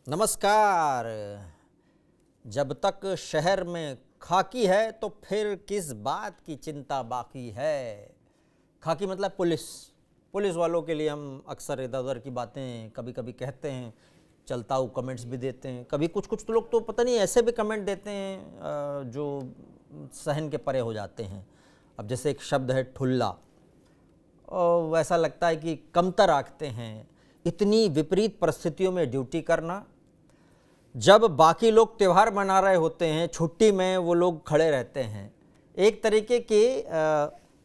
नमस्कार। जब तक शहर में खाकी है तो फिर किस बात की चिंता बाकी है। खाकी मतलब पुलिस। पुलिस वालों के लिए हम अक्सर इधर उधर की बातें कभी कभी कहते हैं, चलताऊ कमेंट्स भी देते हैं। कभी कुछ कुछ तो लोग तो पता नहीं ऐसे भी कमेंट देते हैं जो सहन के परे हो जाते हैं। अब जैसे एक शब्द है ठुल्ला, और वैसा लगता है कि कमतर आंकते हैं। इतनी विपरीत परिस्थितियों में ड्यूटी करना, जब बाकी लोग त्यौहार मना रहे होते हैं, छुट्टी में वो लोग खड़े रहते हैं। एक तरीके की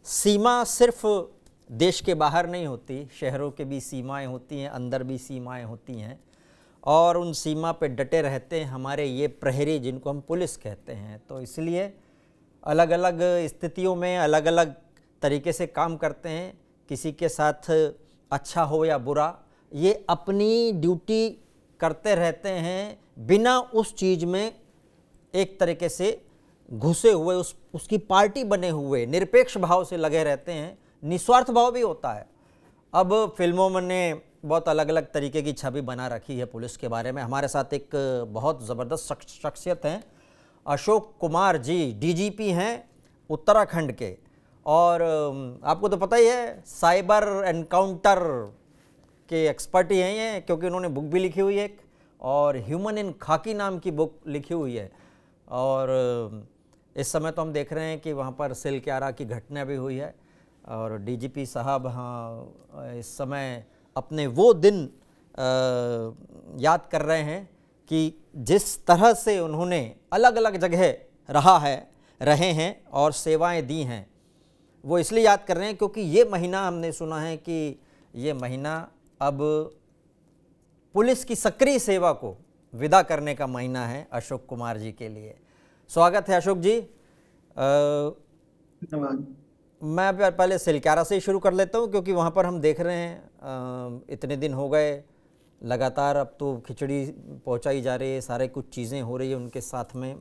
सीमा सिर्फ देश के बाहर नहीं होती, शहरों के भी सीमाएं होती हैं, अंदर भी सीमाएं होती हैं, और उन सीमा पे डटे रहते हैं हमारे ये प्रहरी जिनको हम पुलिस कहते हैं। तो इसलिए अलग अलग स्थितियों में अलग अलग तरीके से काम करते हैं। किसी के साथ अच्छा हो या बुरा, ये अपनी ड्यूटी करते रहते हैं, बिना उस चीज़ में एक तरीके से घुसे हुए, उसकी पार्टी बने हुए निरपेक्ष भाव से लगे रहते हैं। निस्वार्थ भाव भी होता है। अब फिल्मों में ने बहुत अलग अलग तरीके की छवि बना रखी है पुलिस के बारे में। हमारे साथ एक बहुत ज़बरदस्त शख्सियत हैं, अशोक कुमार जी, डीजीपी हैं उत्तराखंड के। और आपको तो पता ही है, साइबर एनकाउंटर के एक्सपर्ट ही हैं ये, क्योंकि उन्होंने बुक भी लिखी हुई है एक, और ह्यूमन इन खाकी नाम की बुक लिखी हुई है। और इस समय तो हम देख रहे हैं कि वहाँ पर सिलक्यारा की घटना भी हुई है, और डीजीपी साहब हाँ इस समय अपने वो दिन याद कर रहे हैं कि जिस तरह से उन्होंने अलग अलग जगह रहे हैं और सेवाएं दी हैं। वो इसलिए याद कर रहे हैं क्योंकि ये महीना हमने सुना है कि ये महीना अब पुलिस की सक्रिय सेवा को विदा करने का महीना है अशोक कुमार जी के लिए। स्वागत है अशोक जी। मैं पहले सिलक्यारा से ही शुरू कर लेता हूँ, क्योंकि वहाँ पर हम देख रहे हैं इतने दिन हो गए लगातार, अब तो खिचड़ी पहुँचाई जा रही है, सारे कुछ चीज़ें हो रही है उनके साथ में।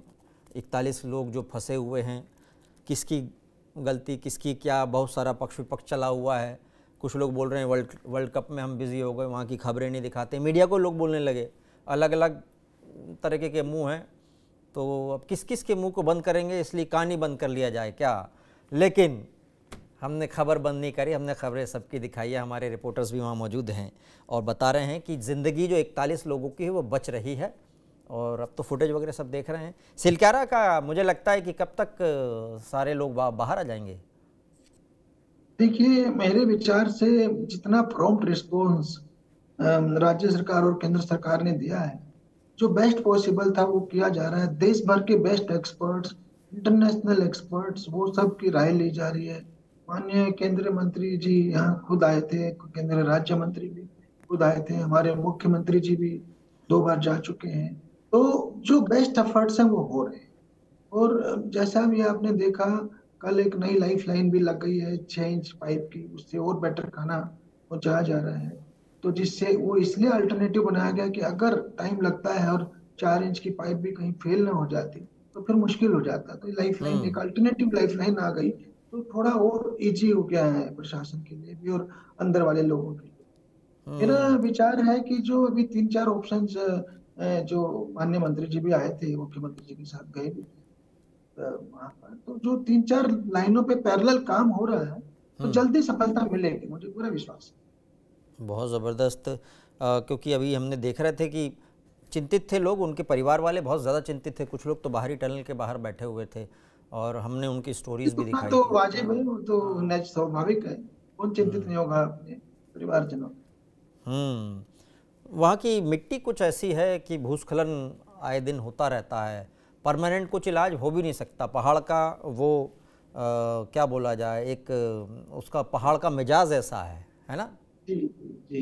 41 लोग जो फंसे हुए हैं, किसकी गलती किसकी क्या, बहुत सारा पक्ष विपक्ष चला हुआ है। कुछ लोग बोल रहे हैं वर्ल्ड कप में हम बिज़ी हो गए, वहाँ की खबरें नहीं दिखाते, मीडिया को लोग बोलने लगे। अलग अलग तरीके के मुंह हैं, तो अब किस किस के मुंह को बंद करेंगे, इसलिए कहानी बंद कर लिया जाए क्या। लेकिन हमने खबर बंद नहीं करी, हमने खबरें सबकी दिखाई है। हमारे रिपोर्टर्स भी वहाँ मौजूद हैं और बता रहे हैं कि ज़िंदगी जो 41 लोगों की है वो बच रही है। और अब तो फुटेज वगैरह सब देख रहे हैं। सिलक्यारा का मुझे लगता है कि कब तक सारे लोग बाहर आ जाएंगे। देखिए, मेरे विचार से जितना प्रॉम्प्ट रिस्पॉन्स राज्य सरकार और केंद्र सरकार ने दिया है, जो बेस्ट पॉसिबल था वो किया जा रहा है। देश भर के बेस्ट एक्सपर्ट्स, इंटरनेशनल एक्सपर्ट्स, वो सब की राय ली जा रही है। माननीय केंद्रीय मंत्री जी यहाँ खुद आए थे, केंद्रीय राज्य मंत्री भी खुद आए थे, हमारे मुख्यमंत्री जी भी 2 बार जा चुके हैं। तो जो बेस्ट एफर्ट्स हैं वो हो रहे हैं। और जैसा भी आपने देखा, कल एक नई लाइफ लाइन भी लग गई है 6 इंच पाइप की, उससे और बेटर खाना पहुंचाया जा रहा है। तो जिससे वो इसलिए अल्टरनेटिव बनाया गया कि अगर टाइम लगता है और 4 इंच की पाइप भी कहीं फेल ना हो जाती तो फिर मुश्किल हो जाता। तो लाइफ लाइन, एक अल्टरनेटिव लाइफ लाइन आ गई, तो थोड़ा और इजी हो गया है प्रशासन के लिए भी और अंदर वाले लोगों के लिए। मेरा विचार है कि जो अभी 3-4 ऑप्शन जो माननीय मंत्री जी भी आए थे, मुख्यमंत्री जी के साथ गए भी वहां पर, तो जो 3-4 लाइनों पे पैरेलल काम हो रहा है, तो जल्दी सफलता मिलेगी, मुझे पूरा विश्वास है। बहुत ज़बरदस्त। क्योंकि अभी हमने देख रहे थे कि चिंतित थे लोग, उनके परिवार वाले बहुत ज़्यादा चिंतित थे। कुछ लोग तो बाहरी टनल के बाहर बैठे हुए थे और हमने उनकी स्टोरीज भी दिखाई तो थी। वाजिब है, वो तो हाँ। स्वाभाविक है। कौन चिंतित नहीं होगा अपने परिवारजनों। वहाँ की मिट्टी कुछ ऐसी है कि भूस्खलन आए दिन होता रहता है, परमानेंट कुछ इलाज हो भी नहीं सकता। पहाड़ का वो क्या बोला जाए, एक उसका पहाड़ का मिजाज ऐसा है ना। जी जी।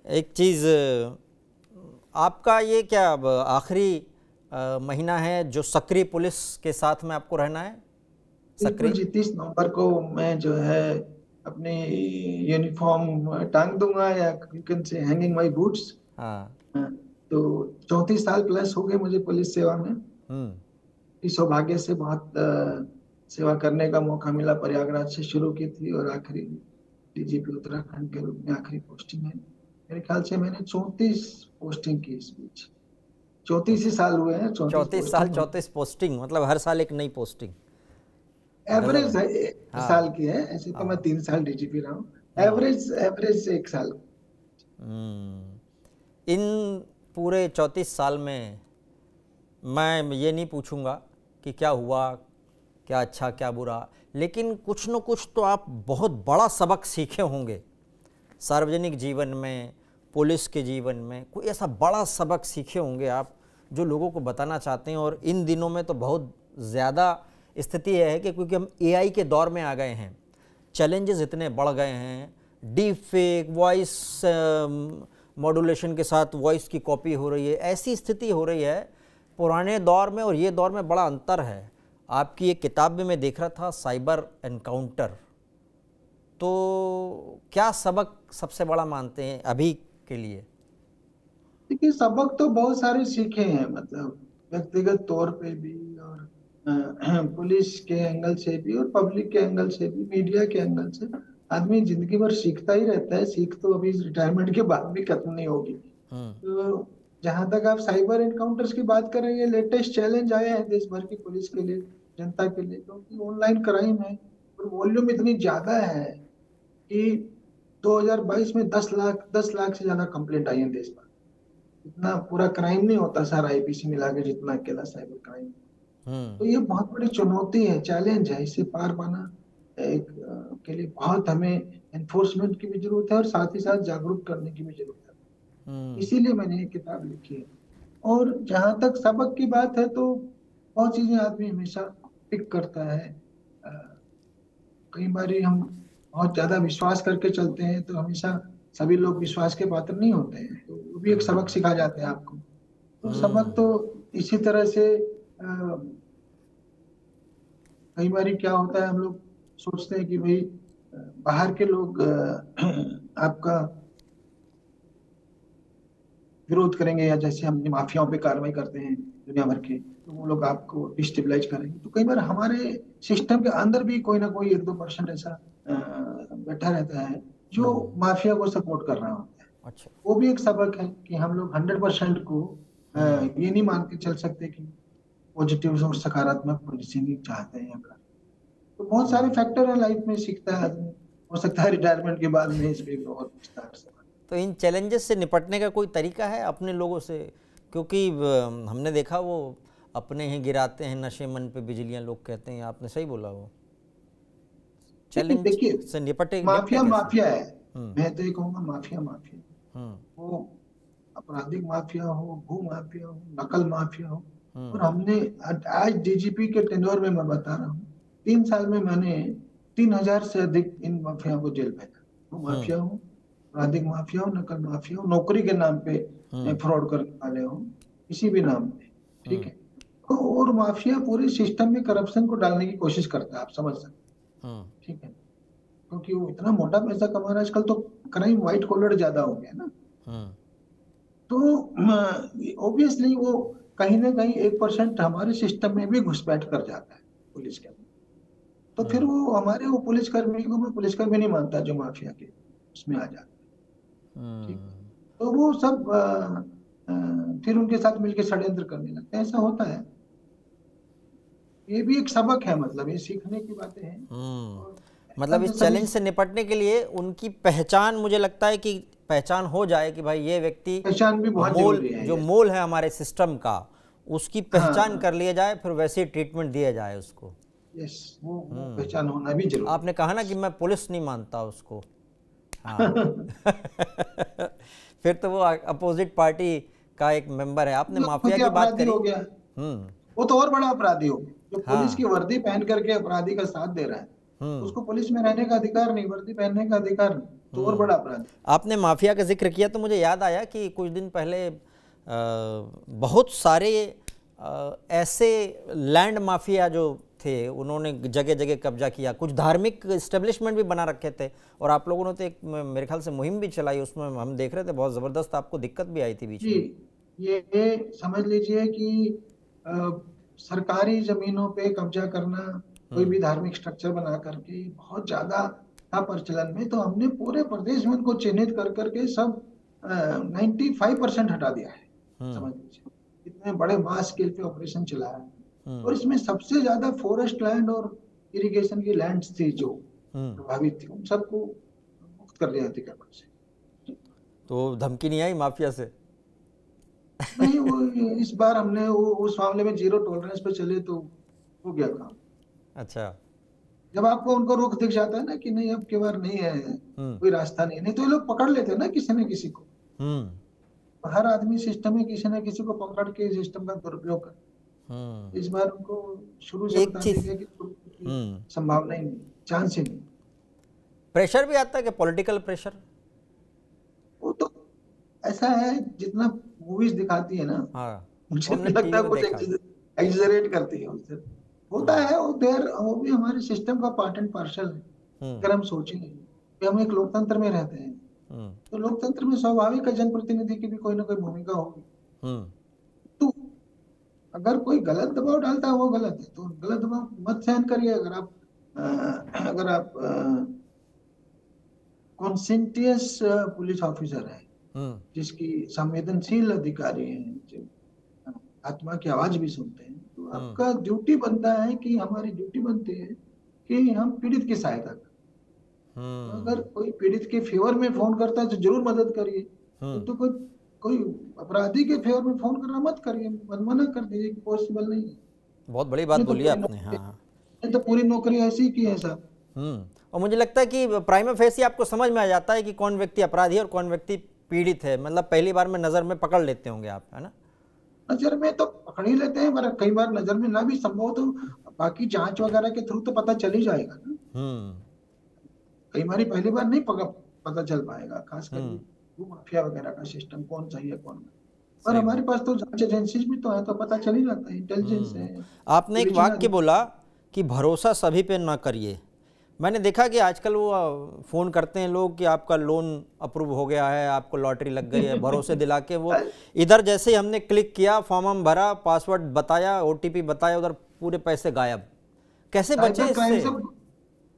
एक चीज़, आपका ये क्या अब आखिरी महीना है जो सक्रिय पुलिस के साथ में आपको रहना है? बिल्कुल सक्रिय। जी, 30 नवंबर को मैं जो है अपनी यूनिफॉर्म टांग दूंगा, या you can say hanging my boots. हाँ। तो 34 साल प्लस हो गए मुझे पुलिस सेवा में। हम्म। इस सौभाग्य से बहुत सेवा करने का मौका मिला। प्रयागराज से शुरू की थी और आखिरी डीजीपी उत्तराखंड के रूप में आखिरी पोस्टिंग है मेरे ख्याल से मैंने 34 पोस्टिंग की इस बीच। 34 ही साल हुए हैं, 34 34 साल पोस्टिंग। 34 पोस्टिंग, मतलब हर साल एक नई पोस्टिंग। गजब एवरेज है। साल हाँ। की है, ऐसे तो मैं हाँ। 3 साल डीजीपी रहा हूँ। हाँ। एवरेज एवरेज 1 साल। हम्म। इन पूरे 34 साल में मैं ये नहीं पूछूंगा कि क्या हुआ, क्या अच्छा क्या बुरा, लेकिन कुछ न कुछ तो आप बहुत बड़ा सबक सीखे होंगे सार्वजनिक जीवन में, पुलिस के जीवन में। कोई ऐसा बड़ा सबक सीखे होंगे आप जो लोगों को बताना चाहते हैं। और इन दिनों में तो बहुत ज़्यादा स्थिति है कि क्योंकि हम एआई के दौर में आ गए हैं, चैलेंजेस इतने बढ़ गए हैं, डीप फेक, वॉइस मॉड्यूलेशन के साथ वॉइस की कॉपी हो रही है, ऐसी स्थिति हो रही है। पुराने दौर में और ये दौर में बड़ा अंतर है। आपकी एक किताब में मैं देख रहा था, साइबर एनकाउंटर, तो क्या सबक सबसे बड़ा मानते हैं अभी के लिए? देखिए, सबक तो बहुत सारे सीखे हैं, मतलब व्यक्तिगत तौर पे भी, और पुलिस के एंगल से भी, और पब्लिक के एंगल से भी, मीडिया के एंगल से। आदमी जिंदगी भर सीखता ही रहता है, सीख तो अभी रिटायरमेंट के बाद भी खत्म नहीं होगी। हम्म। तो जहां तक आप साइबर एनकाउंटर्स की बात कर रहे हैं, लेटेस्ट चैलेंज आए हैं देश भर की पुलिस के लिए, जनता के लिए, क्योंकि ऑनलाइन क्राइम है और वॉल्यूम इतनी ज्यादा है कि 2022 में 10 लाख से ज्यादा कंप्लेंट आई है देश भर। इतना पूरा क्राइम नहीं होता सारा आईपीसी मिला के जितना अकेला साइबर क्राइम। हम्म। तो ये बहुत बड़ी चुनौती है, चैलेंज है। इसे पार पाना एक के लिए बहुत हमें एनफोर्समेंट की भी जरूरत है, और साथ ही साथ जागरूक करने की भी जरूरत है। हम्म। इसीलिए मैंने ये किताब लिखी है। और जहां तक सबक की बात है, तो बहुत चीजें आदमी हमेशा पिक करता है। अ, कई बार हम बहुत ज्यादा विश्वास करके चलते हैं, तो हमेशा सभी लोग विश्वास के पात्र नहीं होते हैं, तो वो भी एक सबक सिखा जाते हैं आपको। तो सबक तो हम्म। इसी तरह से कई बार क्या होता है, हम लोग सोचते हैं कि भाई बाहर के लोग आपका विरोध करेंगे, या जैसे हम माफियाओं पे कार्रवाई करते हैं दुनिया भर के, तो वो लोग आपको डिस्टेबलाइज करेंगे। तो कई बार हमारे सिस्टम के अंदर भी कोई ना कोई 1-2% ऐसा बैठा रहता है जो माफिया को सपोर्ट कर रहा होता है। अच्छा। वो भी एक सबक है कि हम लोग 100% को हम्म। ये नहीं मान के चल सकते कि पॉजिटिव और सकारात्मक पोजिशनिंग चाहते हैं या कर। तो बहुत सारे फैक्टर है लाइफ में, सीखता है आदमी। हो सकता है रिटायरमेंट के बाद में इस पे बहुत विस्तार से तो इन चैलेंजेस से निपटने का कोई तरीका है अपने लोगों से? क्योंकि हमने देखा वो अपने ही गिराते हैं नशे मन पे बिजलियां, लोग कहते हैं। आपने सही बोला। वो नहीं, चैलेंज देखिए, से निपटे माफिया कैसे? माफिया है। हम्म। मैं तो ये कहूंगा, माफिया माफिया। हम्म। वो आपराधिक माफिया हो, भू माफिया हो, नकल माफिया हो। और हम्म। हमने आज डीजीपी के टेन्योर में मैं बता रहा हूँ, 3 साल में मैंने 3,000 से अधिक इन माफिया को जेल भेजा। वो हम्म। माफिया हो, आपराधिक माफिया हो, नकल माफिया हो, नौकरी के नाम पे हम्म। फ्रॉड करने वाले हो, किसी भी नाम पे। ठीक हम्म। है। तो और माफिया पूरे सिस्टम में करप्शन को डालने की कोशिश करता है, आप समझ सकते हम्म। हैं। ठीक है। क्योंकि वो इतना मोटा पैसा कमा रहा है आजकल, तो क्राइम व्हाइट कॉलर ज्यादा हो गया ना। हम्म। तो ऑब्वियसली वो कहीं ना कहीं 1% हमारे सिस्टम में भी घुसपैठ कर जाता है पुलिस के अंदर। तो फिर हम्म। वो हमारे वो पुलिसकर्मी को मैं पुलिसकर्मी नहीं मानता जो माफिया के उसमें आ जाता है। ठीक है। हम्म। तो वो सब फिर उनके साथ मिलकर षड्यंत्र करने लगते हैं, ऐसा होता है। ये भी एक सबक है, मतलब ये सीखने की बातें हैं। और ऐसा मतलब तो इस सभी चैलेंज से निपटने के लिए उनकी पहचान, मुझे लगता है कि पहचान हो जाए कि भाई ये व्यक्ति पहचान भी बहुत मोल, जरूरी है। जो यस। मोल है हमारे सिस्टम का, उसकी पहचान हाँ। कर लिया जाए, फिर वैसे ट्रीटमेंट दिया जाए उसको। यस, वो पहचान होना भी जरूरी आपने कहा ना कि मैं पुलिस नहीं मानता उसको। है। हाँ। फिर तो वो अपोजिट पार्टी का एक मेंबर है। आपने मतलब खुद माफिया ही की बात अपराधी करी। हो गया। हम्म। वो तो और बड़ा अपराधी हो गया, जो पुलिस की हाँ। वर्दी पहन करके अपराधी का साथ दे रहा है। हम्म। उसको पुलिस में रहने का अधिकार नहीं, वर्दी पहनने का अधिकार नहीं, तो और बड़ा अपराधी। आपने माफिया का जिक्र किया तो मुझे याद आया कि कुछ दिन पहले बहुत सारे ऐसे लैंड माफिया जो थे, उन्होंने जगह जगह कब्जा किया। कुछ धार्मिक इस्टेब्लिशमेंट भी बना रखे थे, और आप लोगों ने तो एक मेरे ख्याल से मुहिम भी चलाई, उसमें हम देख रहे थे बहुत ज़बरदस्त। आपको दिक्कत भी आई थी बीच जी, में। ये समझ लीजिए कि अ, सरकारी जमीनों पे कब्जा करना, कोई हम्म। भी धार्मिक स्ट्रक्चर बना करके, बहुत ज्यादा था प्रचलन में। तो हमने पूरे प्रदेश में उनको चिन्हित कर करके सब 95% हटा दिया है, हम्म। समझ लीजिए। इतने बड़े मास स्केल पे ऑपरेशन चलाया है। हम्म। और इसमें सबसे ज्यादा फॉरेस्ट लैंड और इरिगेशन की लैंड्स थी जो हम्म। प्रभावित थी, उन सबको मुक्त कर दिया अतिक्रमण से। तो धमकी नहीं आई माफिया से? नहीं, वो इस बार हमने वो उस मामले में जीरो टॉलरेंस पे चले तो हो गया काम। अच्छा। जब आपको उनको रुख दिख जाता है ना कि नहीं अब की बार नहीं है, हम्म। कोई रास्ता नहीं, नहीं तो ये लोग पकड़ लेते हैं ना किसी न किसी को। हम्म। हर आदमी सिस्टम में किसी न किसी को पकड़ के सिस्टम का दुरुपयोग कर। हम्म। इस बार उनको शुरू से एक बता दिया चीज। गया कि छूटने की हम्म। संभावना ही नहीं, चांस ही नहीं। प्रेशर भी आता है कि पॉलिटिकल प्रेशर? वो तो ऐसा है, जितना मूवीज दिखाती है ना, हाँ, वो मुझे हमने नहीं लगता टीवी है में कुछ देखा। एग्जरेट करती है उससे। होता हम्म। है वो देर, वो भी हमारे सिस्टम का पार्ट एंड पार्सल है। हम्म। अगर हम सोचेंगे कि हम एक लोकतंत्र में रहते हैं, हम्म। तो लोकतंत्र में स्वाभाविक है जनप्रतिनिधि की भी कोई ना कोई भूमिका होगी। हम्म। तो अगर कोई गलत दबाव डालता है वो गलत है, तो गलत दबाव मत सहन करिए। अगर आप कॉन्सेंटियस पुलिस ऑफिसर है, हम्म। जिसकी संवेदनशील अधिकारी हैं, जो आत्मा की आवाज भी सुनते हैं, तो हम्म। आपका ड्यूटी बनता है कि हमारी ड्यूटी बनती है कि हम पीड़ित की सहायता करें। तो अगर हम्म। कोई पीड़ित के फेवर में फोन करता है तो जरूर मदद करिए। हम्म। तो कोई कोई अपराधी के फेवर में फोन करना मत करिए, मना कर दीजिए कि पॉसिबल नहीं है। बहुत बड़ी बात नहीं तो बोली पूरी आपने। नौकरी, हाँ। नहीं तो पूरी नौकरी ऐसी ही की है साहब। और मुझे लगता है कि प्राइमा फेसी आपको समझ में आ जाता है कि कौन व्यक्ति अपराधी है और कौन व्यक्ति पीड़ित है। मतलब पहली बार में नज़र में पकड़ लेते होंगे आप, है ना? नजर में तो पकड़ ही लेते हैं, पर कई बार नजर में ना भी संभव तो बाकी जांच वगैरह के थ्रू तो पता चल ही जाएगा ना। हम्म। कई बार पहली बार नहीं पता चल पाएगा, खासकर ये हम्म। वो माफिया वगैरह का सिस्टम कौन सही है कौन नहीं। पर सही हमारे बात। पास तो जांच एजेंसीज भी तो है, तो पता चल ही जाता है, इंटेलिजेंस है, आपने एक डिवीजन वाक्य अधिकारी। बोला कि भरोसा सभी पे ना करिए। मैंने देखा कि आजकल वो फ़ोन करते हैं लोग कि आपका लोन अप्रूव हो गया है, आपको लॉटरी लग गई है, भरोसे दिला के वो इधर जैसे ही हमने क्लिक किया, फॉर्म हम भरा, पासवर्ड बताया, ओटीपी बताया, उधर पूरे पैसे गायब। कैसे बचें साइबर क्राइम इससे? से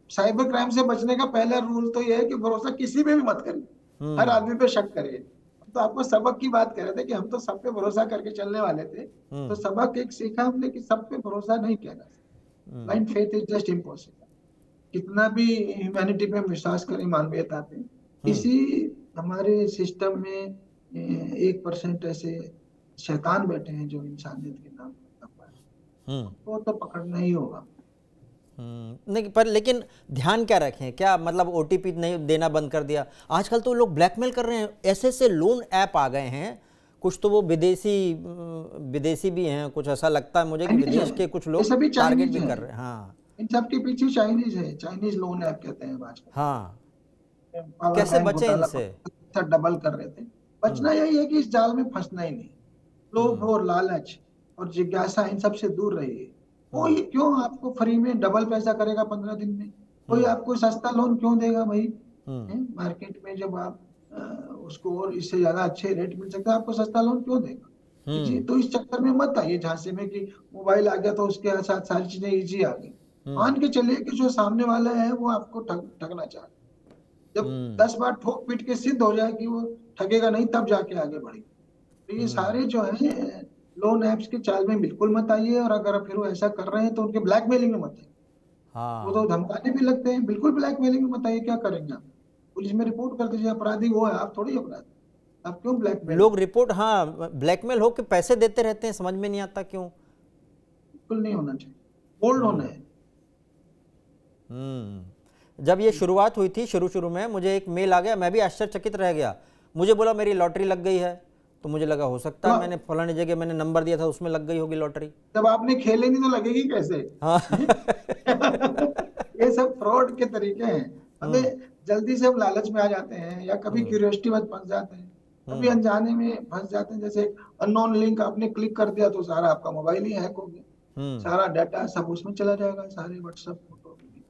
साइबर क्राइम से बचने का पहला रूल तो यह है कि भरोसा किसी पे भी मत करिए, हर हम्म। आदमी पे शक करिए। हम तो आपको सबक की बात कर रहे थे कि हम तो सब पे भरोसा करके चलने वाले थे, तो हम्म। सबक एक सीखा हमने कि सब पे भरोसा नहीं किया जा सकता। Hmm. Blind faith is just impossible. कितना भी ह्यूमैनिटी पे हम विश्वास करें, मानवीयता पे, हम्म। इसी हमारे सिस्टम में 1% ऐसे शैतान बैठे हैं जो इंसानियत के नाम पर, हम्म। उनको तो पकड़ना ही होगा। नहीं, पर लेकिन ध्यान क्या रखें? क्या मतलब ओटीपी नहीं देना बंद कर दिया? आजकल तो लोग ब्लैकमेल कर रहे हैं, ऐसे ऐसे लोन ऐप आ गए हैं। कुछ तो वो विदेशी भी हैं, कुछ ऐसा लगता है मुझे कि चाइनीज है, विदेश के कुछ ये लोग सभी टारगेट चाइनीज भी है। कर रहे हैं। हाँ। इन सब के पीछे चाइनीज है, चाइनीज लोन ऐप कहते हैं आजकल। हाँ। पावर कैसे बैंक बचें घोटाला इनसे? डबल कर रहे थे। हम्म। बचना यही है कि इस जाल में फंसना ही नहीं। लोभ हम्म। और लालच और जिज्ञासा, इन सब से दूर रहिए। हम्म। कोई क्यों आपको फ्री में डबल पैसा करेगा 15 दिन में? कोई हम्म। आपको सस्ता लोन क्यों देगा भाई? हम्म। मार्केट में जब आप उसको और इससे ज्यादा अच्छे रेट मिल सकता है, आपको सस्ता लोन क्यों देगा? जी, हम्म। तो इस चक्कर में मत आइए झांसे में कि मोबाइल आ गया तो उसके साथ सारी चीजें इजी आ गई। हम्म। मान के चलिए कि जो सामने वाला है वो आपको ठगना चाह रहा है। जब हम्म। 10 बार ठोक पीट के सिद्ध हो जाए कि वो ठगेगा नहीं, तब जाके आगे बढ़े। तो ये हम्म। सारे जो है लोन एप्स के चाल में बिल्कुल मत आइए। और अगर फिर वो ऐसा कर रहे हैं तो उनके ब्लैकमेलिंग में मत आइए। वो तो हाँ। धमकाने भी लगते हैं, बिल्कुल ब्लैकमेलिंग में मत आइए। क्या करेंगे आप? पुलिस में रिपोर्ट कर दीजिए, अपराधी वो है, आप थोड़ी अपराधी। आप क्यों ब्लैकमेल? लोग रिपोर्ट, हाँ, ब्लैकमेल हो के पैसे देते रहते हैं, समझ में नहीं आता क्यों। बिल्कुल नहीं होना चाहिए, बोल्ड होना हम्म। है। जब ये शुरुआत हुई थी, शुरू शुरू में मुझे एक मेल आ गया, मैं भी आश्चर्यचकित रह गया। मुझे बोला मेरी लॉटरी लग गई है। तो मुझे लगा हो सकता है मैंने फलानी जगह मैंने नंबर दिया था, उसमें लग गई होगी लॉटरी। जब आपने खेले नहीं तो लगेगी कैसे? हाँ। ये सब फ्रॉड के तरीके हैं। हमें हम्म। जल्दी से हम लालच में आ जाते हैं, या कभी हम्म। क्यूरियोसिटी में फंस जाते हैं, कभी हम्म। अनजाने में फंस जाते हैं। जैसे अननोन लिंक आपने क्लिक कर दिया तो सारा आपका मोबाइल ही हैक हो गया, हम्म। सारा डाटा सब उसमें चला जाएगा, सारे व्हाट्सएप फोटो।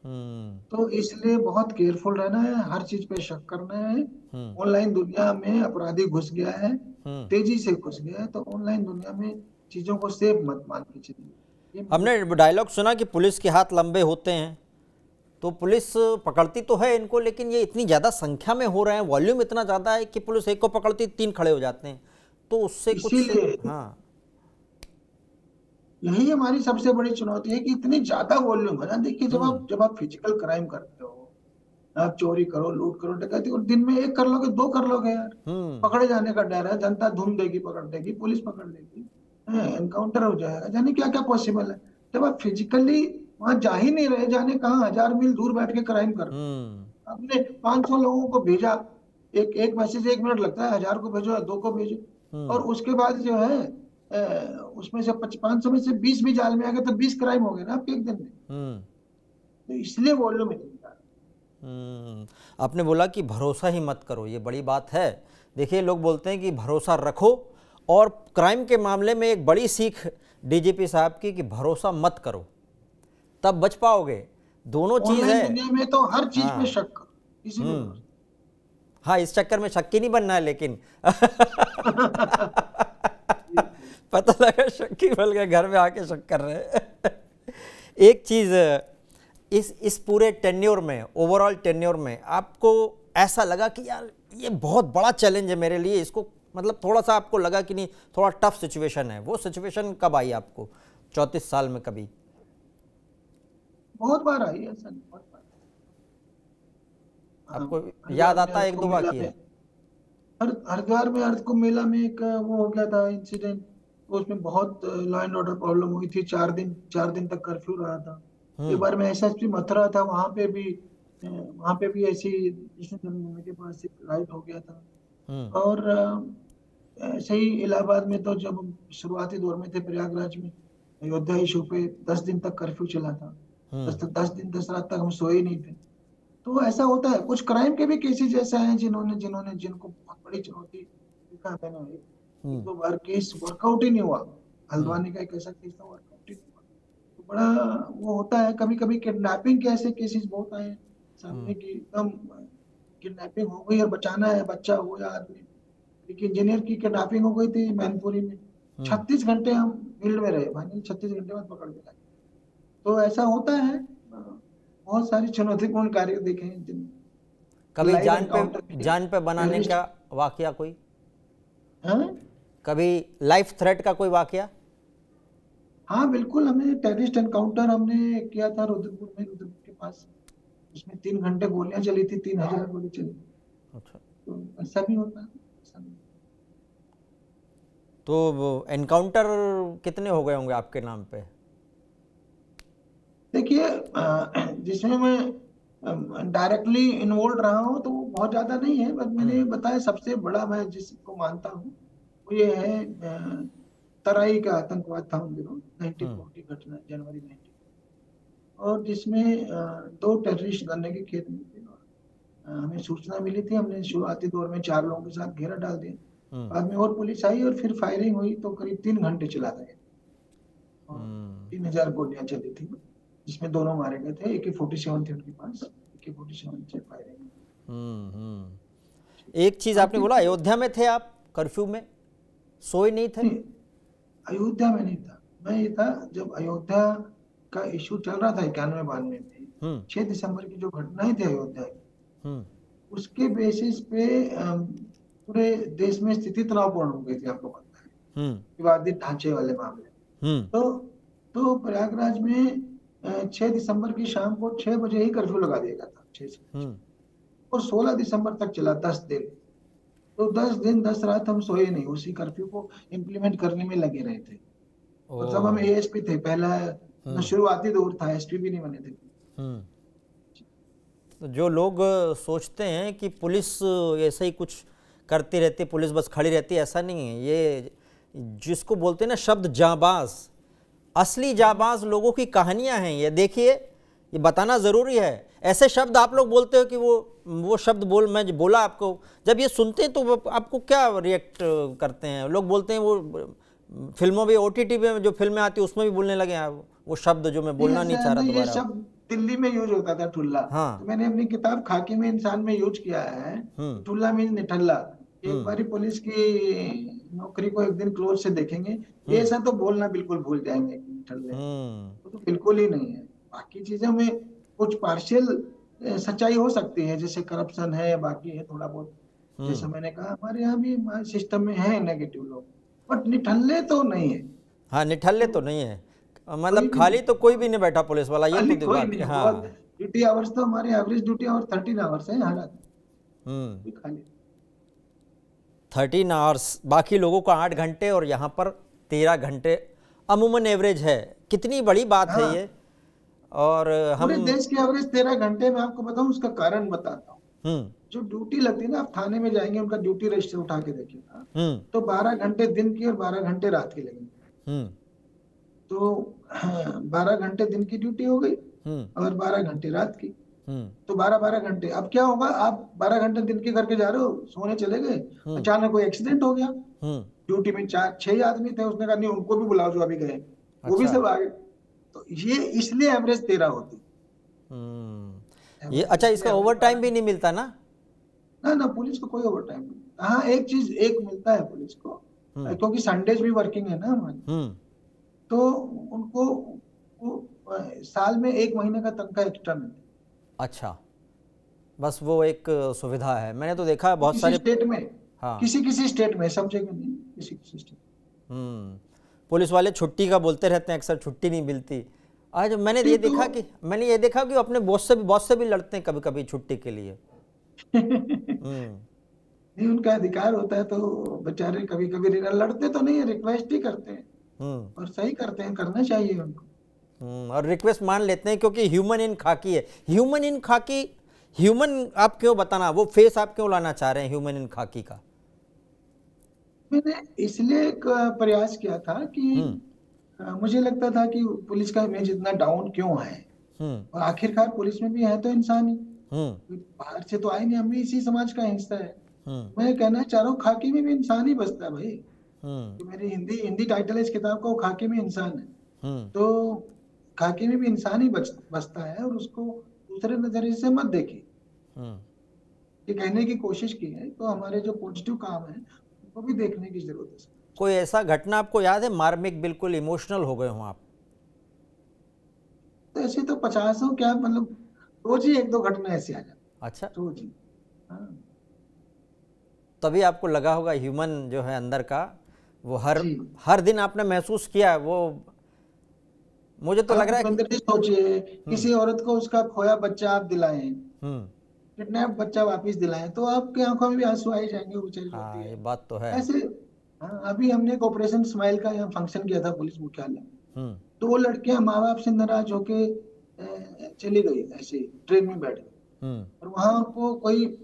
हम्म। तो इसलिए बहुत केयरफुल रहना है, हर चीज पे शक करना है। हम्म। ऑनलाइन दुनिया में अपराधी घुस गया है, हम्म। तेजी से घुस गया है, तो ऑनलाइन दुनिया में चीजों को सेफ मत मान के चलिए। ये हमने डायलॉग सुना कि पुलिस के हाथ लंबे होते हैं, तो पुलिस पकड़ती तो है इनको, लेकिन ये इतनी ज़्यादा संख्या में हो रहे हैं, वॉल्यूम इतना ज़्यादा है कि पुलिस एक को पकड़ती 3 खड़े हो जाते हैं, तो उससे कुछ। इसीलिए हाँ। यही हमारी सबसे बड़ी चुनौती है कि इतनी ज्यादा वॉल्यूम है ना। देखिए, हम्म। जब आप फिजिकल क्राइम करते हो, आप चोरी करो, लूट करो, डकैती करो, दिन में एक कर लोगे, दो कर लोगे यार, हम्म। पकड़े जाने का डर है, जनता धूम देगी, पकड़ देगी, पुलिस पकड़ लेगी, एनकाउंटर हो जाएगा, जाने क्या क्या पॉसिबल है। जब आप फिजिकली वहां जा ही नहीं रहे, जाने कहाँ 1000 मील दूर बैठ के क्राइम कर रहे हम्म। हो। आपने 500 लोगों को भेजा, एक एक मैसेज 1 मिनट लगता है, 1000 को भेजो या 2 को भेजो, और हम्म। उसके बाद जो है उसमें से 500 में से 20 भी जाल में आ गए तो 20 क्राइम हो गए ना आपके एक दिन में। हम्म। तो इसलिए वॉल्यूम इतनी ज्यादा आपने बोला कि भरोसा ही मत करो, ये बड़ी बात है। देखिए, लोग बोलते हैं कि भरोसा रखो, और क्राइम के मामले में एक बड़ी सीख डीजीपी साहब की कि भरोसा मत करो, तब बच पाओगे। दोनों है। चीज़ ऑनलाइन है। दुनिया में तो हर चीज पे हाँ। शक करो, किसी भी हम्म। भरोसा। हाँ, इस चक्कर में शक्की नहीं बनना है, लेकिन जी, जी। पता लगा शक्की बन गए, घर में आके शक कर रहे हैं। एक चीज़, इस पूरे टेन्योर में, ओवरऑल टेन्योर में, आपको ऐसा लगा कि यार ये बहुत बड़ा चैलेंज है मेरे लिए, इसको मतलब थोड़ा सा आपको लगा कि नहीं थोड़ा टफ सिचुएशन है, वो सिचुएशन कब आई आपको 34 साल में? कभी? बहुत बार आई है ऐसा, बहुत बार। आपको हरिद्वार याद में आता है अर्थ एक कुंभ दो मेला वाकये? में, हरिद्वार में अर्थ कुंभ मेला में एक वो हो गया था इंसिडेंट। उसमें बहुत लॉ एंड ऑर्डर प्रॉब्लम हुई थी। 4 दिन तक कर्फ्यू रहा था। एक हम्म। बार मैं एसएसपी मथुरा था, वहां पे भी ऐसी कृष्ण जन्मभूमि के पास एक राइट हो गया था। हम्म। और ऐसे ही इलाहाबाद में तो जब शुरुआती दौर में थे, प्रयागराज में अयोध्या इशू पे 10 दिन तक कर्फ्यू चला था। हम्म। 10 दिन 10 रात तक हम सोए ही नहीं थे। तो ऐसा होता है। कुछ क्राइम के भी केसेस ऐसे हैं जिन्होंने जिन्होंने जिनको बहुत बड़ी चुनौती देखा है मैंने। एक हम्म। दो बार केस वर्कआउट ही नहीं हुआ। हम्म। हल्द्वानी का एक ऐसा केस था, वर्कआउट ही नहीं हुआ। तो बड़ा वो होता है। कभी कभी किडनैपिंग के ऐसे केसेस बहुत आए हैं हम्म। सामने की, एकदम किडनैपिंग हो गई और बचाना है, बच्चा हो या आदमी। एक इंजीनियर की किडनैपिंग हो गई थी मैनपुरी में। हम्म। 36 घंटे हम फील्ड में रहे, फाइनली 36 घंटे बाद पकड़ में लाए। तो ऐसा होता है। बहुत सारी चुनौतीपूर्ण कार्य देखे हैं जिनमें कभी लाइव एनकाउंटर भी, जान पे बनाने टेररिस्ट। का वाकया कोई? हाँ, कभी लाइफ थ्रेट का कोई वाकया? हाँ बिल्कुल। हमें टेररिस्ट एनकाउंटर हमने किया था रुद्रपुर में, रुद्रपुर के पास। उसमें 3 घंटे गोलियां चली थी, 3000 गोली चली। अच्छा। तो ऐसा भी होता है, ऐसा भी। तो वो एनकाउंटर कितने हो गए होंगे आपके नाम पे? देखिए, जिसमें मैं डायरेक्टली इन्वॉल्व रहा हूँ तो वो बहुत ज्यादा नहीं है, बस हम्म। मैंने बताया सबसे बड़ा मैं जिसको मानता हूँ वो ये है। तराई का आतंकवाद था उन दिनों, हम्म। 1940 घटना, जनवरी 19, और जिसमें 2 टेररिस्ट गन्ने के खेत में थे। और हमें सूचना मिली थी, हमने शुरुआती दौर में 4 लोगों के साथ घेरा डाल दिया। हम्म। बाद में और पुलिस आई और फिर फायरिंग हुई, तो करीब 3 घंटे चला था ये। और हम्म। 3000 गोलियां चली थी, जिसमें दोनों मारे गए थे। AK-47 थे उनके पास, AK-47 से फायरिंग। एक चीज़ आपने बाकी बोला तो अयोध्या में थे आप, कर्फ्यू में सोए नहीं थे? नहीं, अयोध्या में नहीं था मैं। ये था जब अयोध्या का इशू चल रहा था 91-92 में। हम्म। 6 दिसंबर की जो घटनाएं थी अयोध्या की, हम्म। उसके बेसिस पे पूरे देश में स्थिति तनावपूर्ण हो गई थी, आपको पता है, हम्म। विवादित ढांचे वाले मामले। हम्म। तो प्रयागराज में 6 दिसंबर की शाम को 6 बजे ही कर्फ्यू लगा दिया गया था, 6 से। हम्म। और 16 दिसंबर तक चला, 10 दिन। तो 10 दिन 10 रात हम सोए नहीं, उसी कर्फ्यू को इम्प्लीमेंट करने में लगे रहे थे। ओ। और तब हम एएसपी थे, पहला हम्म। शुरुआती दौर था, एसपी भी नहीं बने थे। हम्म। तो जो लोग सोचते हैं कि पुलिस ऐसे ही कुछ करती रहती है, पुलिस बस खड़ी रहती है, ऐसा नहीं है। ये जिसको बोलते हैं ना शब्द जाबाज, असली जाबाज लोगों की कहानियां हैं ये। देखिए, ये बताना ज़रूरी है। ऐसे शब्द आप लोग बोलते हो कि वो शब्द मैं जो बोला आपको, जब ये सुनते हैं तो आपको क्या रिएक्ट करते हैं? लोग बोलते हैं वो फिल्मों में, OTT में जो फिल्में आती है उसमें भी बोलने लगे हैं वो शब्द जो मैं नहीं, बोलना नहीं ऐसा चाह रहा नहीं, ये दोबारा। शब्द दिल्ली में यूज होता था, ठुल्ला। तो हाँ। मैंने अपनी किताब खाकी में इंसान में यूज किया है। हम्म। ठुल्ला मीन निठल्ला। एक हम्म। बारी पुलिस की नौकरी को एक दिन क्लोज से देखेंगे, ये हम्म। ऐसा तो बोलना बिल्कुल भूल जाएंगे कि निठल्ले हैं। हम्म। वो तो बिल्कुल ही नहीं है। बाकी चीजों में कुछ पार्शियल सच्चाई हो सकती है, जैसे करप्शन है या बाकी है थोड़ा बहुत। जैसे मैंने कहा हमारे यहाँ भी सिस्टम में है नेगेटिव लोग, बट निठल्ले तो नहीं है। हाँ, निठल्ले तो तो नहीं है, कोई मतलब भी खाली नहीं, तो कोई भी नहीं बैठा पुलिस वाला, ये खाली तो कोई बात नहीं है हाँ। बहुत। ड्यूटी आवर्स तो हमारे एवरेज ड्यूटी आवर 13 आवर्स है हर आदमी, हम्म कोई खाली। 13 आवर्स, बाकी लोगों का 8 घंटे और यहाँ पर 13 घंटे अमूमन एवरेज है। कितनी बड़ी बात है हाँ, ये। और हम पूरे देश की एवरेज 13 घंटे में। आपको बताऊं उसका कारण बताता हूँ। हम्म जो ड्यूटी लगती है ना, आप थाने में जाएंगे उनका ड्यूटी रजिस्टर उठा के देखिएगा, हम्म तो 12 घंटे दिन की और 12 घंटे रात की लगेंगे। हम्म तो हाँ, 12 घंटे दिन की ड्यूटी हो गई हम्म और 12 घंटे रात की। हम्म तो 12 12 घंटे। अब क्या होगा, आप 12 घंटे दिन के करके जा रहे हो, सोने चले गए, हम्म अचानक कोई एक्सीडेंट हो गया। हम्म ड्यूटी में 4 6 आदमी थे, उसने कहा नहीं उनको भी बुलाओ जो अभी गए, वो भी अच्छा। सब आ गए। तो ये इसलिए एवरेज 13 होती ये एवरेज, अच्छा, इसलिए इसका एवरेज ओवर टाइम 12। भी नहीं मिलता ना? ना ना, पुलिस को कोई ओवर टाइम नहीं। हाँ, एक चीज एक मिलता है पुलिस को, हम्म क्योंकि संडेज भी वर्किंग है ना हमारे, हम्म तो उनको वो साल में 1 महीने का तनख्वाह एक्स्ट्रा मिलता अच्छा, बस वो एक सुविधा है। मैंने तो देखा है है बहुत किसी सारे। स्टेट में, हाँ। किसी किसी स्टेट में, सब जगह नहीं, किसी किसी स्टेट। हम्म पुलिस वाले छुट्टी का बोलते रहते हैं, अक्सर छुट्टी नहीं मिलती। आज छुट्टी तो मैंने ये देखा कि अपने बॉस से भी लड़ते हैं कभी कभी छुट्टी के लिए। हम्म नहीं, उनका अधिकार होता है, तो बेचारे कभी कभी लड़ते तो नहीं है, रिक्वेस्ट ही करते हैं, हम्म और सही करते हैं, करना चाहिए उनको। और रिक्वेस्ट मान लेते हैं क्योंकि ह्यूमन इन खाकी है। ह्यूमन इन खाकी, ह्यूमन आप क्यों बताना, वो फेस आप क्यों लाना चाह रहे हैं ह्यूमन इन खाकी का? मैंने इसलिए एक प्रयास किया था कि हम्म मुझे लगता था कि पुलिस का इमेज इतना डाउन क्यों है, हम्म और आखिरकार पुलिस में भी है तो इंसान ही, हम्म कोई बाहर से तो आए नहीं, हम भी इसी समाज का हिस्सा है। हम्म मैं कहना चाह रहा हूँ खाकी में भी इंसान ही बसता है भाई। हम्म तो मेरी हिंदी हिंदी टाइटल है इस किताब का, वो खाकी में इंसान है। हम्म तो खाकी में भी इंसान ही बसता है, और उसको दूसरे नजरिए से मत देखिए। हम्म ये कहने की कोशिश की है, तो हमारे जो पॉजिटिव काम है उनको भी देखने की जरूरत है। कोई ऐसा घटना आपको याद है मार्मिक, बिल्कुल इमोशनल हो गए हो आप? तो ऐसे तो 50 क्या मतलब, रोज ही 1 2 घटना ऐसे आ जाती, अच्छा, रोज ही। हाँ तभी आपको लगा होगा ह्यूमन जो है अंदर का, वो हर जी। हर दिन आपने महसूस किया है वो। मुझे तो लग आप रहा है कि भूपेंद्र जी सोचिए, हम्म किसी औरत को उसका खोया बच्चा आप दिलाएं, हम्म किडनैप बच्चा वापस दिलाएं, तो आपकी आंखों में भी आंसू आ ही जाएंगे, वो बेचारी रोती हाँ, है। ये बात तो है। ऐसे। हाँ, अभी हमने एक ऑपरेशन स्माइल का यहाँ फंक्शन किया था पुलिस मुख्यालय में। हम्म 2 लड़कियां माँ बाप से नाराज होके चली गई, ऐसे ट्रेन में बैठ गई, हम्म और वहां उनको कोई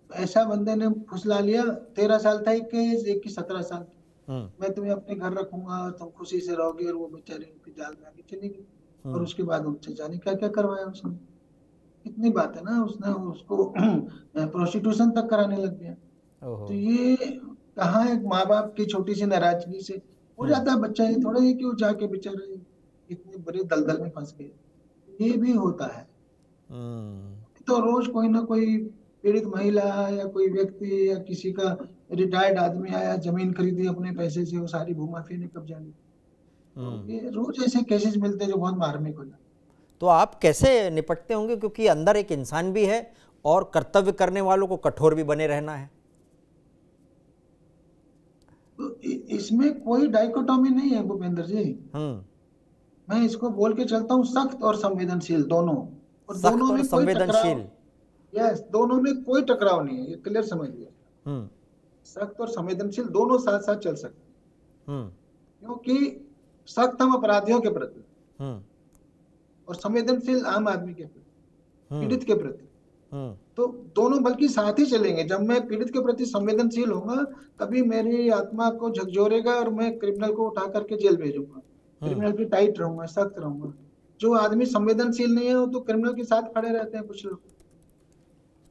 ऐसा बंदे ने फुसला लिया। 13 साल था एक के, एक की 17 साल की। हम्म मैं तुम्हें अपने घर रखूंगा, तुम खुशी से रहोगे, और वो बेचारी उनके जाल में आके चली गई। और हम्म उसके बाद उनसे जाने क्या क्या करवाया उसने। इतनी बात है ना, उसने उसको प्रोस्टिट्यूशन तक कराने लग गया। ओहो। तो ये कहाँ एक माँ बाप की छोटी सी नाराजगी से हो हम्म जाता है बच्चा, ये थोड़ा ही क्यों जाके बेचारे इतने बड़े दलदल में फंस गए। ये भी होता है। हम्म तो रोज कोई ना कोई पीड़ित महिला या कोई व्यक्ति या किसी का रिटायर्ड आदमी आया, जमीन खरीदी अपने पैसे से, वो सारी भूमाफिया ने कब्जा ली। तो हम्म ये रोज ऐसे केसेस मिलते हैं जो बहुत मार्मिक हो जाते तो आप कैसे निपटते होंगे, क्योंकि अंदर एक इंसान भी है और कर्तव्य करने वालों को कठोर भी बने रहना है। हैं। तो इसमें कोई डाइकोटोमी नहीं है भूपेंद्र जी। हम्म मैं इसको बोल के चलता हूँ, सख्त और संवेदनशील दोनों, और सख्त दोनों और में कोई टकराव। संवेदनशील। यस, दोनों में कोई टकराव नहीं है, ये क्लियर समझ लिया। हम्म सख्त और संवेदनशील दोनों साथ साथ चल सकते हैं, हम्म क्योंकि सख्त हम अपराधियों के प्रति, हम्म और संवेदनशील आम आदमी के प्रति, हम्म पीड़ित के प्रति। हम्म तो दोनों बल्कि साथ ही चलेंगे। जब मैं पीड़ित के प्रति संवेदनशील होऊंगा, तभी मेरी आत्मा को झकझोरेगा, और मैं क्रिमिनल को उठा करके जेल भेजूंगा। हम्म क्रिमिनल की टाइट रहूंगा, सख्त रहूंगा। जो आदमी संवेदनशील नहीं है, वो तो क्रिमिनल के साथ खड़े रहते हैं कुछ लोग।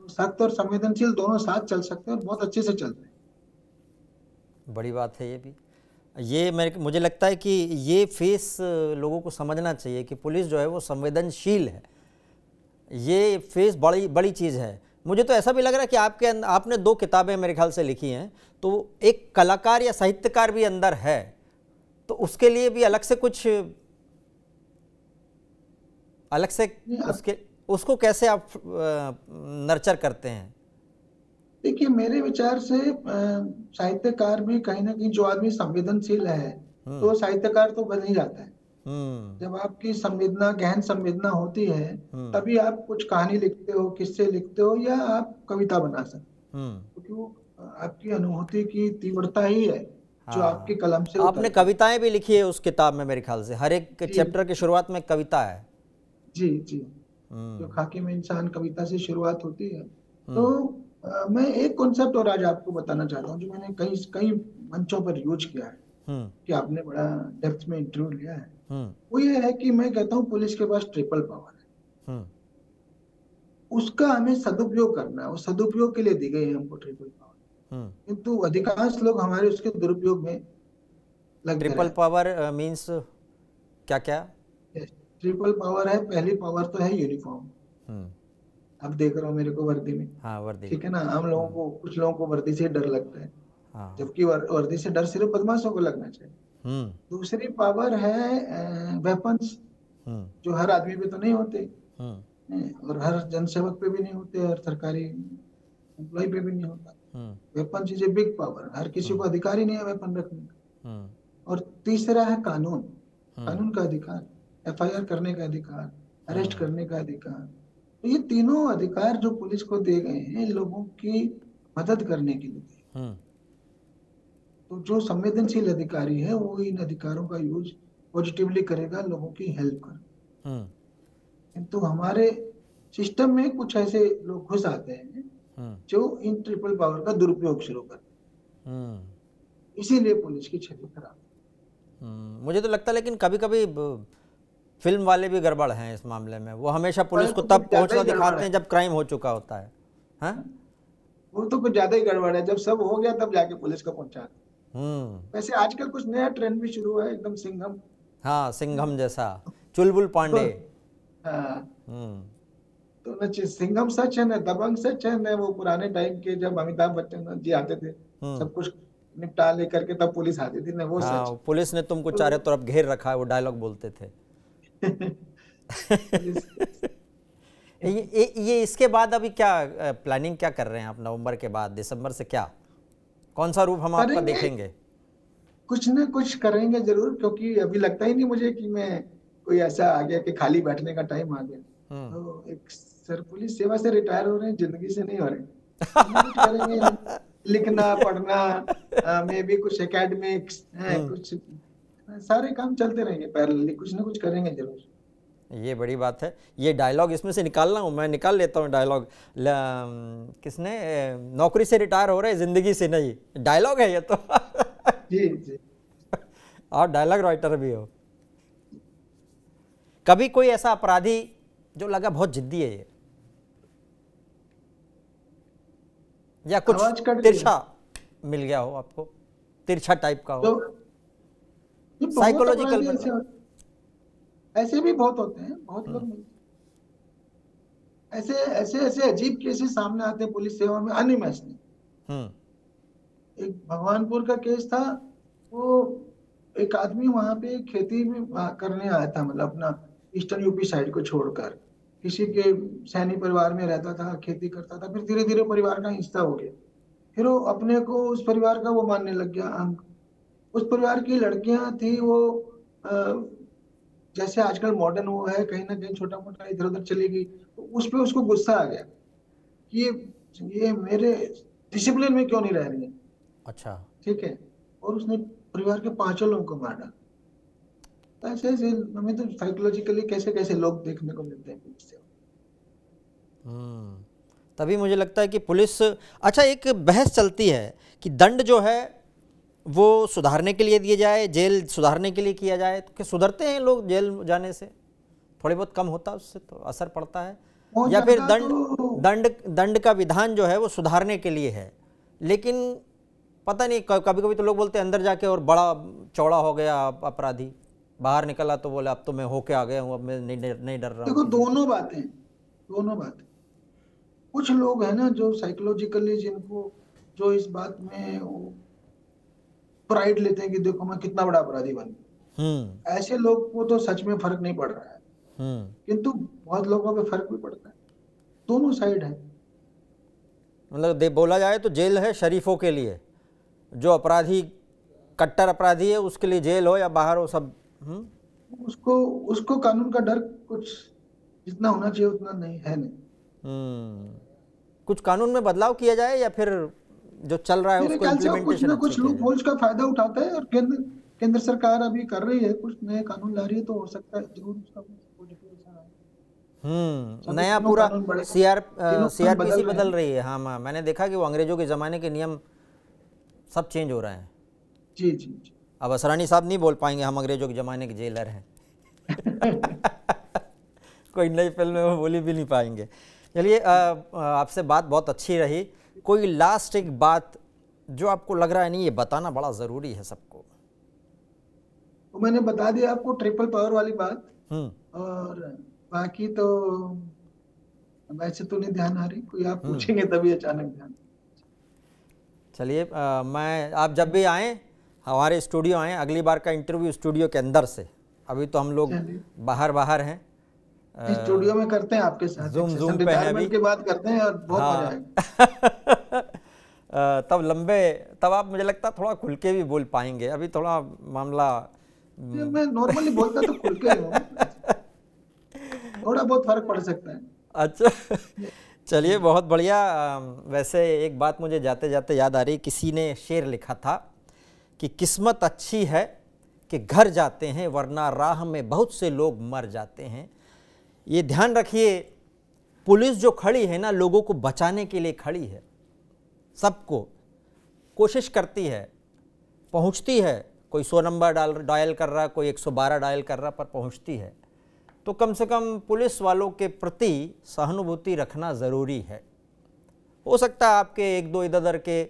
तो सख्त और संवेदनशील दोनों साथ चल सकते हैं, और बहुत अच्छे से चलते हैं। बड़ी बात है ये भी। ये मुझे लगता है कि ये फेस लोगों को समझना चाहिए कि पुलिस जो है वो संवेदनशील है। ये फेस बड़ी बड़ी चीज़ है। मुझे तो ऐसा भी लग रहा है कि आपके अंदर, आपने 2 किताबें मेरे ख्याल से लिखी हैं, तो एक कलाकार या साहित्यकार भी अंदर है, तो उसके लिए भी अलग से कुछ, अलग से नहीं, उसके उसको कैसे आप नर्चर करते हैं? देखिए, मेरे विचार से साहित्यकार भी कहीं ना कहीं, जो आदमी संवेदनशील है तो वो साहित्यकार तो बन ही जाता है। हम्म। जब आपकी संवेदना, गहन संवेदना होती है, हम्म। तभी आप कुछ कहानी लिखते हो, किस्से लिखते हो, या आप कविता बना सकते हम्म। हो, क्योंकि वो आपकी अनुभूति की तीव्रता ही है जो आपकी हाँ, कलम से आपने उतरती है। कविताएं भी लिखी है उस किताब में, मेरे ख्याल से हर एक जी चैप्टर की शुरुआत में कविता है। जी जी। जो हम्म। खाकी में इंसान कविता से शुरुआत होती है। तो हम्म। मैं एक कॉन्सेप्ट और आज आपको बताना चाहता हूँ, जो मैंने कई कई मंचों पर यूज किया है, हम्म। कि आपने बड़ा डेप्थ में इंटरव्यू लिया है। हम्म। वो ये है कि मैं कहता हूँ पुलिस के पास ट्रिपल पावर है, हम्म। उसका हमें सदुपयोग करना है। वो सदुपयोग के लिए दी गई है हमको ट्रिपल पावर, हम्म। किंतु अधिकांश लोग हमारे उसके दुरुपयोग में लगते ट्रिपल रहते पावर मीन्स क्या क्या? हैं। ट्रिपल पावर है, पहली पावर तो है यूनिफॉर्म। हम्म। अब देख रहा हूँ मेरे को वर्दी में, हाँ, वर्दी। ठीक है ना। हम लोगों को, कुछ लोगों को वर्दी से डर लगता है, हाँ। जबकि वर्दी से डर सिर्फ बदमाशों को लगना चाहिए। हम्म। दूसरी पावर है वेपन्स, हम्म। जो हर आदमी पे तो नहीं होते हम्म। हैं, और हर जनसेवक पे भी नहीं होते, और सरकारी एम्प्लॉय पे भी नहीं होता। Hmm. Weapon is a big power, हर किसी हम्म। को अधिकार ही नहीं है वेपन रखने का। हम्म। और तीसरा है कानून, हम्म। कानून का अधिकार, एफआईआर करने का अधिकार, अरेस्ट हम्म। करने का अधिकार। तो ये तीनों अधिकार जो पुलिस को दिए गए हैं लोगों की मदद करने के लिए। हम्म। तो जो संवेदनशील अधिकारी है वो इन अधिकारों का यूज पॉजिटिवली करेगा, लोगों की हेल्प करेगा। हम्म। किंतु हमारे सिस्टम में कुछ ऐसे लोग घुस आते हैं हम्म। जो इन ट्रिपल पावर का दुरुपयोग शुरू कर, हम्म। इसीलिए पुलिस की छवि खराब। मुझे तो लगता है, लेकिन कभी कभी फिल्म वाले भी गड़बड़ हैं इस मामले में। वो हमेशा पुलिस पर को तो तब कुछ ज्यादा पहुंचना ही गड़बड़ दिखाते है। हैं जब क्राइम हो चुका होता है। हाँ। वो तो कुछ ज्यादा ही गड़बड़ है, जब सब हो गया तब जाके पुलिस को पहुंचा। हम्म। वैसे आजकल कुछ नया ट्रेंड भी शुरू हुआ है, एकदम सिंघम। हाँ, सिंघम जैसा, चुलबुल तो पांडे। हाँ, हम्म। तो न सिंघम सच है, न दबंग सच है, न वो पुराने टाइम के जब अमिताभ बच्चन जी आते थे, हम्म। सब कुछ निपटा लेकर के तब पुलिस आती थी, न वो सच। हाँ, पुलिस ने तुमको तो चारों तरफ घेर रखा है, वो डायलॉग बोलते थे। पुलिस ये इसके बाद अभी क्या प्लानिंग क्या कर रहे हैं आप? नवंबर के बाद, दिसंबर से क्या, कौन सा रूप हम आपका करेंगे, देखेंगे? कुछ न कुछ करेंगे जरूर, क्योंकि अभी लगता ही नहीं मुझे कि मैं कोई ऐसा आ गया कि खाली बैठने का टाइम आ गया। हम्म। तो एक सर पुलिस सेवा से रिटायर हो रहे हैं, जिंदगी से नहीं हो रहे। कुछ ना कुछ करेंगे, लिखना पढ़ना, में भी कुछ एकेडमिक्स है, हम्म। कुछ सारे काम चलते रहेंगे पैरेलली, कुछ ना कुछ करेंगे जरूर। ये बड़ी बात है। ये डायलॉग इसमें से निकालना हूँ, मैं निकाल लेता हूँ डायलॉग। किसने नौकरी से रिटायर हो रहे, जिंदगी से नहीं, डायलॉग है ये तो। जी जी। आप डायलॉग राइटर भी हो। कभी कोई ऐसा अपराधी जो लगा बहुत जिद्दी है ये, या कुछ आवाज कट रही है। तिरछा मिल गया हो आपको, तिरछा टाइप का तो हो, ये बहुत साइकोलॉजिकल अपराधी बंदा? ऐसे भी बहुत होते हैं, बहुत लोग मिलते हैं। ऐसे ऐसे ऐसे अजीब केसेस सामने आते हैं पुलिस सेवा में, अनइमेजिनेबल। हम्म। एक भगवानपुर का केस था। वो एक आदमी वहां पे खेती में करने आया था, मतलब अपना ईस्टर्न यूपी साइड को छोड़कर, किसी के सैनी परिवार में रहता था, खेती करता था, फिर धीरे धीरे परिवार का हिस्सा हो गया। फिर वो अपने को उस परिवार का वो मानने लग गया, अंग। उस परिवार की लड़कियां थी वो, अ, जैसे आजकल मॉडर्न वो है, कहीं ना कहीं छोटा मोटा इधर उधर चली गई, तो उस पे उसको गुस्सा आ गया कि ये मेरे डिसिप्लिन में क्यों नहीं रह रही है, अच्छा। ठीक है। और उसने परिवार के पांचों लोगों को मार डाला। तो ऐसे ऐसे हमें तो साइकोलॉजिकली कैसे कैसे लोग देखने को मिलते हैं पुलिस से। हम्म। तभी मुझे लगता है कि पुलिस, अच्छा एक बहस चलती है कि दंड जो है वो सुधारने के लिए दिए जाए, जेल सुधारने के लिए किया जाए, तो क्या सुधरते हैं लोग जेल जाने से? थोड़ी बहुत कम होता है उससे, तो असर पड़ता है? बहुत या फिर ज्यादा दंड तो दंड दंड का विधान जो है वो सुधारने के लिए है, लेकिन पता नहीं, कभी कभी तो लोग बोलते हैं अंदर जाके और बड़ा चौड़ा हो गया अपराधी, बाहर निकला तो बोले अब तो मैं होके आ गया हूँ, अब मैं नहीं डर रहा हूँ देखो, किसी से। दोनों बातें, दोनों बातें। कुछ लोग हैं ना जो साइकोलॉजिकली, जिनको, जो इस बात में प्राइड लेते हैं कि देखो मैं कितना बड़ा अपराधी बन गया, हम्म। ऐसे लोग को तो सच में फर्क नहीं पड़ रहा है। किंतु बहुत लोगों पे फर्क भी पड़ता है, दोनों साइड है। मतलब बोला जाए तो जेल है शरीफों के लिए, जो अपराधी कट्टर अपराधी है उसके लिए जेल हो या बाहर हो सब। उसको उसको कानून का डर कुछ जितना होना चाहिए उतना नहीं है, नहीं। कुछ कानून में बदलाव किया जाए या फिर जो चल रहा है मेरे उसको ख्याल से कुछ इम्प्लीमेंटेशन ना अच्छे कुछ किया लूप जाए। होल्स का फायदा उठाता है, और केंद्र सरकार अभी कर रही है, कुछ नए कानून ला रही है, तो हो सकता है जरूर उसका कुछ पॉजिटिव असर आए। नया तीनों पूरा कानून बड़े, तीनों कानून सीआरपीसी बदल रहे बदल हैं। रही है। हाँ, मैंने देखा कि वो अंग्रेजों के ज़माने के नियम सब चेंज हो रहे हैं। जी जी जी। अब असरानी साहब नहीं बोल पाएंगे हम अंग्रेजों के ज़माने के जेलर हैं। कोई नई फिल्म में वो बोली भी नहीं पाएंगे। चलिए, आपसे बात बहुत अच्छी रही। कोई लास्ट एक बात जो आपको लग रहा है नहीं ये बताना बड़ा ज़रूरी है सबको? तो मैंने बता दिया आपको ट्रिपल पावर वाली बात, हम्म और बाकी तो वैसे तो नहीं ध्यान आ रही, कोई आप हम्म पूछेंगे तभी अचानक ध्यान। चलिए, आप जब भी आएँ हमारे स्टूडियो आएँ, अगली बार का इंटरव्यू स्टूडियो के अंदर से। अभी तो हम लोग चलिए, बाहर हैं, स्टूडियो में करते हैं आपके साथ एक सेशन, जूम पे हैं अभी। रिटायरमेंट के बाद करते हैं और बहुत मजा हाँ। आएगा। तब आप मुझे लगता है थोड़ा खुल के भी बोल पाएंगे। अभी थोड़ा मामला मैं नॉर्मली बोलता तो खुल के ही हूँ, थोड़ा बहुत फर्क पड़ सकता है। अच्छा, चलिए, बहुत बढ़िया। वैसे एक बात मुझे जाते जाते याद आ रही, किसी ने शेर लिखा था कि किस्मत अच्छी है कि घर जाते हैं, वरना राह में बहुत से लोग मर जाते हैं। ये ध्यान रखिए, पुलिस जो खड़ी है ना, लोगों को बचाने के लिए खड़ी है, सबको कोशिश करती है, पहुंचती है। कोई 100 नंबर डायल कर रहा, कोई 112 डायल कर रहा, पर पहुंचती है। तो कम से कम पुलिस वालों के प्रति सहानुभूति रखना ज़रूरी है। हो सकता है आपके एक दो इधर उधर के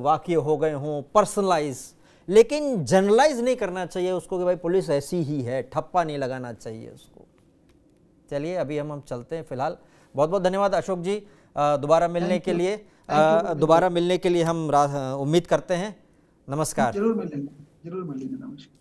वाक़ये हो गए हों पर्सनलाइज, लेकिन जनरलाइज नहीं करना चाहिए उसको कि भाई पुलिस ऐसी ही है, ठप्पा नहीं लगाना चाहिए उसको। चलिए, अभी हम चलते हैं फिलहाल। बहुत बहुत धन्यवाद अशोक जी, दोबारा मिलने के लिए। हम उम्मीद करते हैं। नमस्कार। जरूर मिलेंगे, नमस्कार।